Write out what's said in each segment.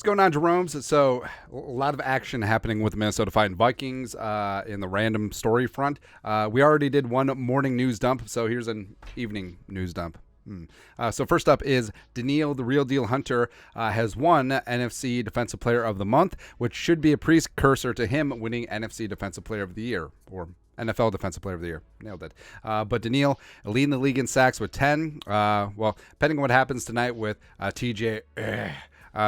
What's going on, Jerome's? So, a lot of action happening with the Minnesota Fighting Vikings in the random story front. We already did one morning news dump, so here's an evening news dump. So first up is Danielle, the real deal hunter, has won NFC Defensive Player of the Month, which should be a precursor to him winning NFC Defensive Player of the Year, or NFL Defensive Player of the Year. Nailed it. But Danielle leading the league in sacks with 10. Well, depending on what happens tonight with TJ,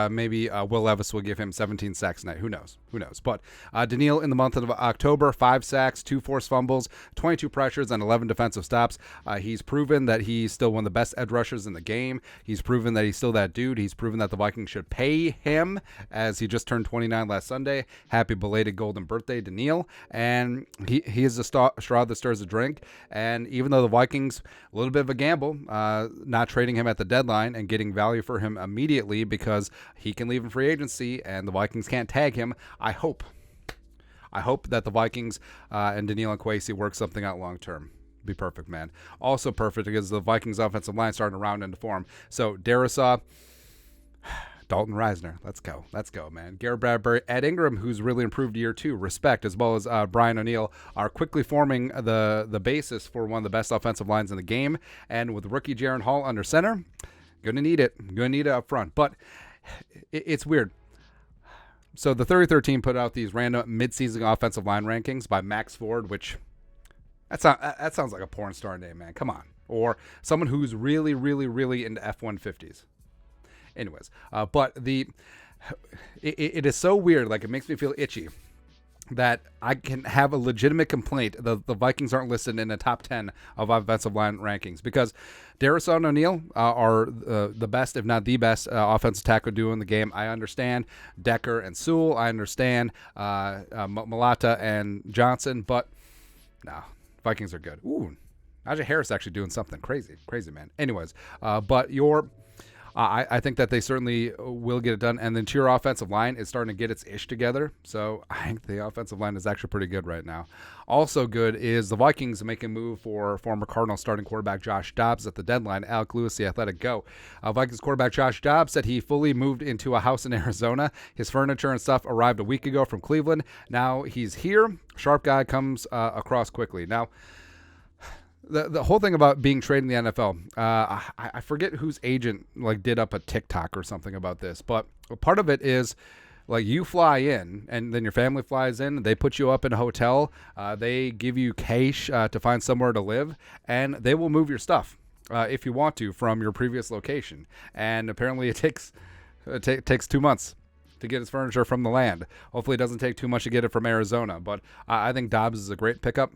maybe Will Levis will give him 17 sacks tonight. Who knows? But Danielle in the month of October, 5 sacks, 2 forced fumbles, 22 pressures, and 11 defensive stops. He's proven that he's still one of the best edge rushers in the game. He's proven that he's still that dude. He's proven that the Vikings should pay him, as he just turned 29 last Sunday. Happy belated golden birthday, Danielle. And he is the straw that stirs the drink. And even though the Vikings, a little bit of a gamble, not trading him at the deadline and getting value for him immediately because he can leave in free agency and the Vikings can't tag him, I hope that the Vikings and Danielle and Kwesi work something out long term. Be perfect, man. Also perfect because the Vikings offensive line starting to round into form. So Darisaw, Dalton Reisner, let's go, man. Garrett Bradbury, Ed Ingram, who's really improved year 2, respect, as well as Brian O'Neill, are quickly forming the basis for one of the best offensive lines in the game. And with rookie Jaron Hall under center, gonna need it up front. But it's weird. So the 33rd team put out these random midseason offensive line rankings by Max Ford, which that sounds like a porn star name, man. Come on. Or someone who's really, really, really into F-150s. Anyways, but it is so weird. Like, it makes me feel itchy that I can have a legitimate complaint the Vikings aren't listed in the top 10 of offensive line rankings, because Darisaw and O'Neill are the best, if not the best, offensive tackle duo in the game. I understand Decker and Sewell. I understand Malata and Johnson, but no, Vikings are good. Ooh, Najee Harris actually doing something crazy, man. Anyways, but I think that they certainly will get it done. And the interior offensive line is starting to get its ish together. So I think the offensive line is actually pretty good right now. Also good is the Vikings making a move for former Cardinals starting quarterback Josh Dobbs at the deadline. Alec Lewis, the Athletic, go. Vikings quarterback Josh Dobbs said he fully moved into a house in Arizona. His furniture and stuff arrived a week ago from Cleveland. Now he's here. Sharp guy comes across quickly. Now, the whole thing about being traded in the NFL, I forget whose agent did up a TikTok or something about this, but part of it is you fly in and then your family flies in. They put you up in a hotel. They give you cash to find somewhere to live, and they will move your stuff if you want to from your previous location. And apparently it takes 2 months to get his furniture from the land. Hopefully it doesn't take too much to get it from Arizona, but I think Dobbs is a great pickup.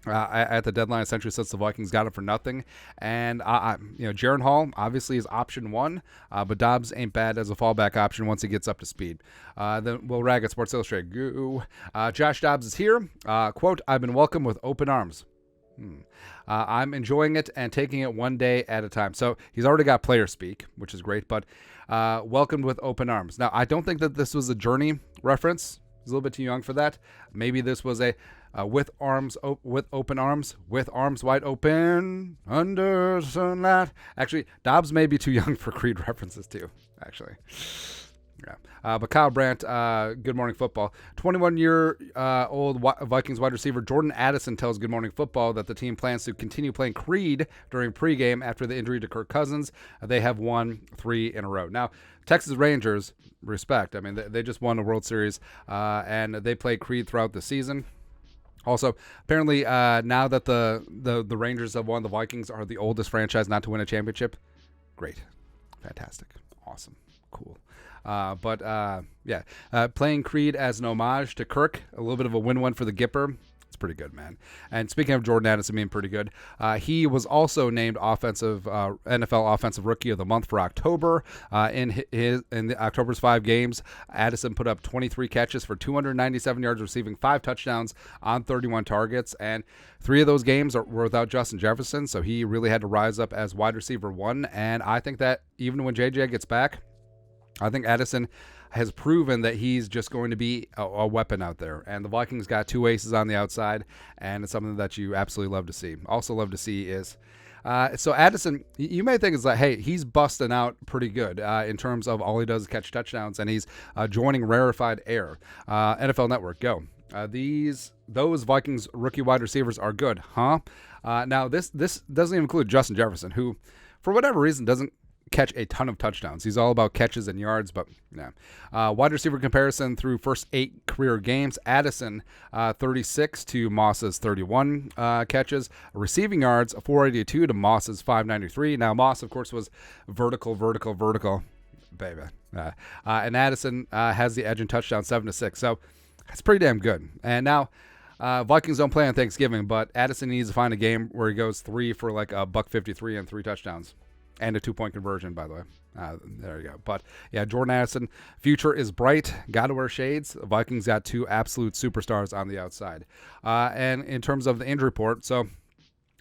At the deadline, essentially, since the Vikings got it for nothing. And Jaron Hall obviously is option 1, but Dobbs ain't bad as a fallback option once he gets up to speed. Then Will Rag at Sports Illustrated, go. Josh Dobbs is here. Quote, "I've been welcomed with open arms. I'm enjoying it and taking it one day at a time." So he's already got player speak, which is great, but welcomed with open arms. Now, I don't think that this was a Journey reference. He's a little bit too young for that. Maybe this was a with open arms, with arms wide open under sunlight. Actually, Dobbs may be too young for Creed references too. Actually, yeah. But Kyle Brandt, Good Morning Football, 21-year-old Vikings wide receiver Jordan Addison tells Good Morning Football that the team plans to continue playing Creed during pregame after the injury to Kirk Cousins. They have won 3 in a row. Now, Texas Rangers, respect. I mean, they just won the World Series, and they play Creed throughout the season. Also, apparently, now that the Rangers have won, the Vikings are the oldest franchise not to win a championship. Great. Fantastic. Awesome. Cool. Playing Creed as an homage to Kirk, a little bit of a win-win for the Gipper. It's pretty good, man. And speaking of Jordan Addison being pretty good, he was also named NFL Offensive Rookie of the Month for October. In the October's 5 games, Addison put up 23 catches for 297 yards, receiving 5 touchdowns on 31 targets, and 3 of those games were without Justin Jefferson, so he really had to rise up as wide receiver 1. And I think that even when JJ gets back, I think Addison has proven that he's just going to be a weapon out there. And the Vikings got 2 aces on the outside, and it's something that you absolutely love to see. Also love to see is So Addison, you may think it's like, hey, he's busting out pretty good in terms of all he does is catch touchdowns, and he's joining rarefied air. NFL Network, go. Those Vikings rookie wide receivers are good, huh? Now this doesn't even include Justin Jefferson, who, for whatever reason, doesn't catch a ton of touchdowns. He's all about catches and yards, but yeah. Wide receiver comparison through first 8 career games: Addison 36 to Moss's 31 catches. Receiving yards 482 to Moss's 593. Now Moss, of course, was vertical, baby. And Addison has the edge in touchdown 7-6. So that's pretty damn good. And now Vikings don't play on Thanksgiving, but Addison needs to find a game where he goes 3 for like a $153 and 3 touchdowns. And a 2-point conversion, by the way. There you go. But, yeah, Jordan Addison, future is bright. Got to wear shades. Vikings got 2 absolute superstars on the outside. And in terms of the injury report, so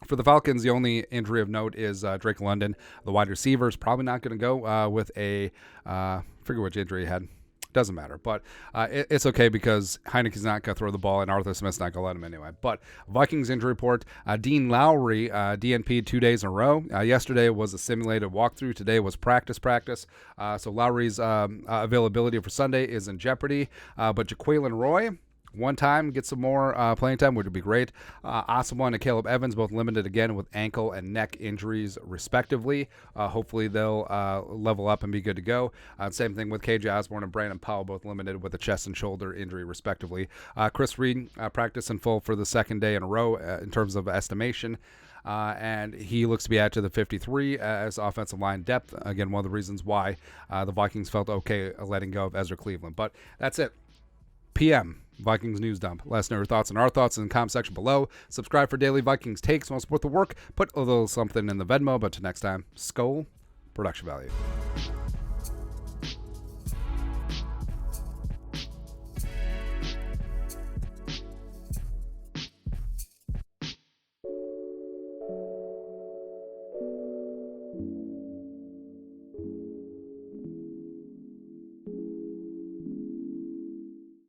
for the Falcons, the only injury of note is Drake London. The wide receiver is probably not going to go with a forget which injury he had. Doesn't matter, but it's okay because Heineke's not going to throw the ball and Arthur Smith's not going to let him anyway. But Vikings injury report, Dean Lowry, DNP'd 2 days in a row. Yesterday was a simulated walkthrough. Today was practice. So Lowry's availability for Sunday is in jeopardy. But Jaquelin Roy, one time, get some more playing time, which would be great. Asamoah and Caleb Evans both limited again with ankle and neck injuries, respectively. Hopefully they'll level up and be good to go. Same thing with KJ Osborne and Brandon Powell, both limited with a chest and shoulder injury, respectively. Chris Reed practiced in full for the second day in a row in terms of estimation. And he looks to be added to the 53 as offensive line depth. Again, one of the reasons why the Vikings felt okay letting go of Ezra Cleveland. But that's it. PM. Vikings News Dump. Let us know your thoughts and our thoughts in the comment section below. Subscribe for daily Vikings takes. Want to support the work? Put a little something in the Venmo. But till next time, Skol, production value.